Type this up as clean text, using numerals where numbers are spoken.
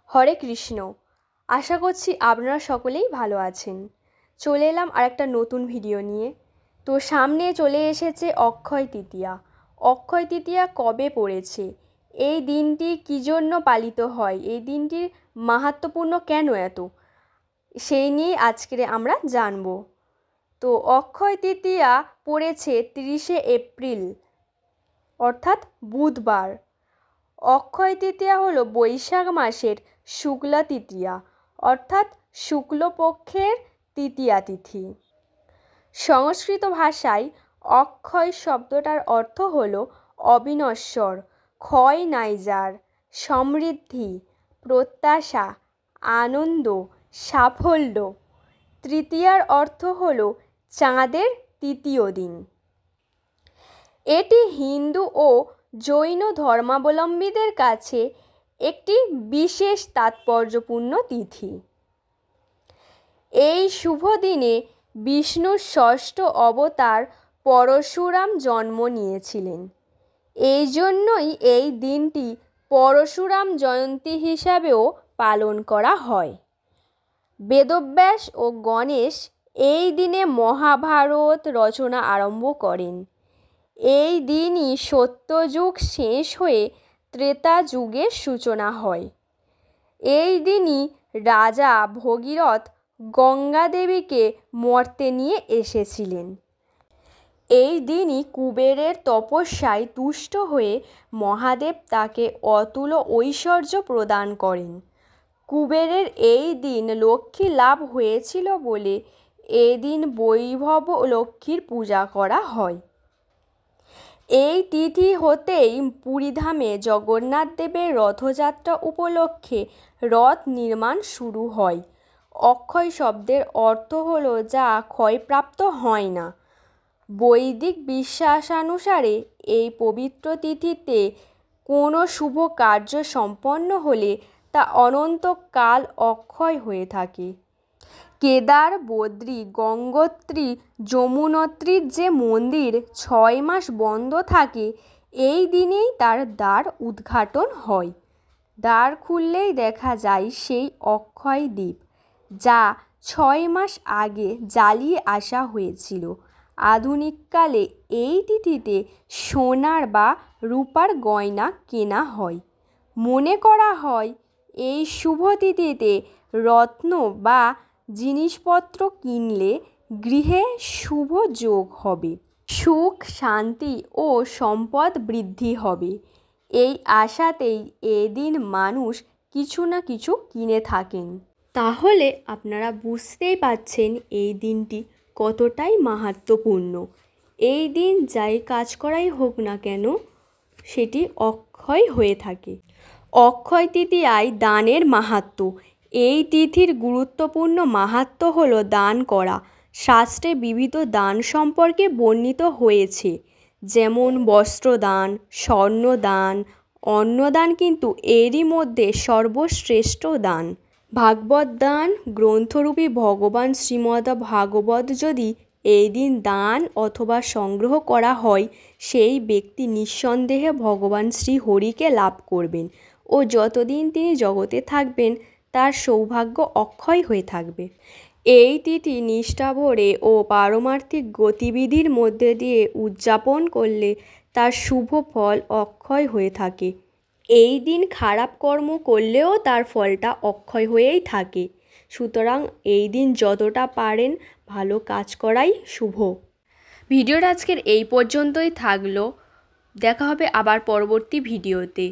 হরে কৃষ্ণ। আশা করছি আপনারা সকলেই ভালো আছেন। চলে এলাম আরেকটা নতুন ভিডিও নিয়ে। তো সামনে চলে এসেছে অক্ষয় তৃতীয়া। অক্ষয় তৃতীয়া কবে পড়েছে, এই দিনটি কী জন্য পালিত হয়, এই দিনটির মাহাত্ম্যপূর্ণ কেন এত, সেই নিয়ে আজকে আমরা জানব। তো অক্ষয় তৃতীয়া পড়েছে 30শে এপ্রিল, অর্থাৎ বুধবার। অক্ষয় তৃতীয়া হলো বৈশাখ মাসের শুক্লা তৃতীয়া, অর্থাৎ শুক্লপক্ষের তৃতীয়া তিথি। সংস্কৃত ভাষায় অক্ষয় শব্দটার অর্থ হলো অবিনশ্বর, ক্ষয় নাই যার, সমৃদ্ধি, প্রত্যাশা, আনন্দ, সাফল্য। তৃতীয়ার অর্থ হলো চাঁদের তৃতীয় দিন। এটি হিন্দু ও জৈন ধর্মাবলম্বীদের কাছে একটি বিশেষ তাৎপর্যপূর্ণ তিথি। এই শুভ দিনে বিষ্ণুর ষষ্ঠ অবতার পরশুরাম জন্ম নিয়েছিলেন। এই জন্যই এই দিনটি পরশুরাম জয়ন্তী হিসাবেও পালন করা হয়। বেদব্যাস ও গণেশ এই দিনে মহাভারত রচনা আরম্ভ করেন। এই দিনই সত্যযুগ শেষ হয়ে ত্রেতা যুগের সূচনা হয়। এই দিনই রাজা ভগীরথ গঙ্গা দেবীকে মর্তে নিয়ে এসেছিলেন। এই দিনই কুবেরের তপস্যায় তুষ্ট হয়ে মহাদেব তাকে অতুল ঐশ্বর্য প্রদান করেন। কুবেরের এই দিন লক্ষ্মী লাভ হয়েছিল বলে এই দিন বৈভব লক্ষ্মীর পূজা করা হয়। এই তিথি হতেই পুরীধামে জগন্নাথ দেবের রথযাত্রা উপলক্ষে রথ নির্মাণ শুরু হয়। অক্ষয় শব্দের অর্থ হলো যা ক্ষয়প্রাপ্ত হয় না। বৈদিক বিশ্বাসানুসারে এই পবিত্র তিথিতে কোনো শুভ কার্য সম্পন্ন হলে তা অনন্তকাল অক্ষয় হয়ে থাকে। কেদার, বদ্রী, গঙ্গোত্রী, যমুনোত্রীর যে মন্দির 6 মাস বন্ধ থাকে, এই দিনেই তার দ্বার উদ্ঘাটন হয়। দ্বার খুললেই দেখা যায় সেই অক্ষয় দ্বীপ, যা 6 মাস আগে জ্বালিয়ে আসা হয়েছিল। আধুনিককালে এই তিথিতে সোনার বা রূপার গয়না কেনা হয়। মনে করা হয় এই শুভ তিথিতে রত্ন বা জিনিসপত্র কিনলে গৃহে শুভ যোগ হবে, সুখ, শান্তি ও সম্পদ বৃদ্ধি হবে। এই আশাতেই এদিন মানুষ কিছু না কিছু কিনে থাকেন। তাহলে আপনারা বুঝতেই পারছেন এই দিনটি কতটাই মাহাত্ম্যপূর্ণ। এই দিন যাই কাজ করাই হোক না কেন, সেটি অক্ষয় হয়ে থাকে। অক্ষয় তৃতীয়ায় দানের মাহাত্ম্য। এই তিথির গুরুত্বপূর্ণ মাহাত্ম্য হলো দান করা। শাস্ত্রে বিবিধ দান সম্পর্কে বর্ণিত হয়েছে, যেমন বস্ত্রদান, স্বর্ণদান, অন্নদান, কিন্তু এরই মধ্যে সর্বশ্রেষ্ঠ দান ভাগবত দান। গ্রন্থরূপী ভগবান শ্রীমদ্ ভাগবত যদি এই দিন দান অথবা সংগ্রহ করা হয়, সেই ব্যক্তি নিঃসন্দেহে ভগবান শ্রী হরিকে লাভ করবেন ও যতদিন তিনি জগতে থাকবেন তার সৌভাগ্য অক্ষয় হয়ে থাকবে। এই তিথি নিষ্ঠা ভরে ও পারমার্থিক গতিবিধির মধ্যে দিয়ে উদযাপন করলে তার শুভ ফল অক্ষয় হয়ে থাকে। এই দিন খারাপ কর্ম করলেও তার ফলটা অক্ষয় হয়েই থাকে। সুতরাং এই দিন যতটা পারেন ভালো কাজ করাই শুভ। ভিডিওটা আজকের এই পর্যন্তই থাকলো। দেখা হবে আবার পরবর্তী ভিডিওতে।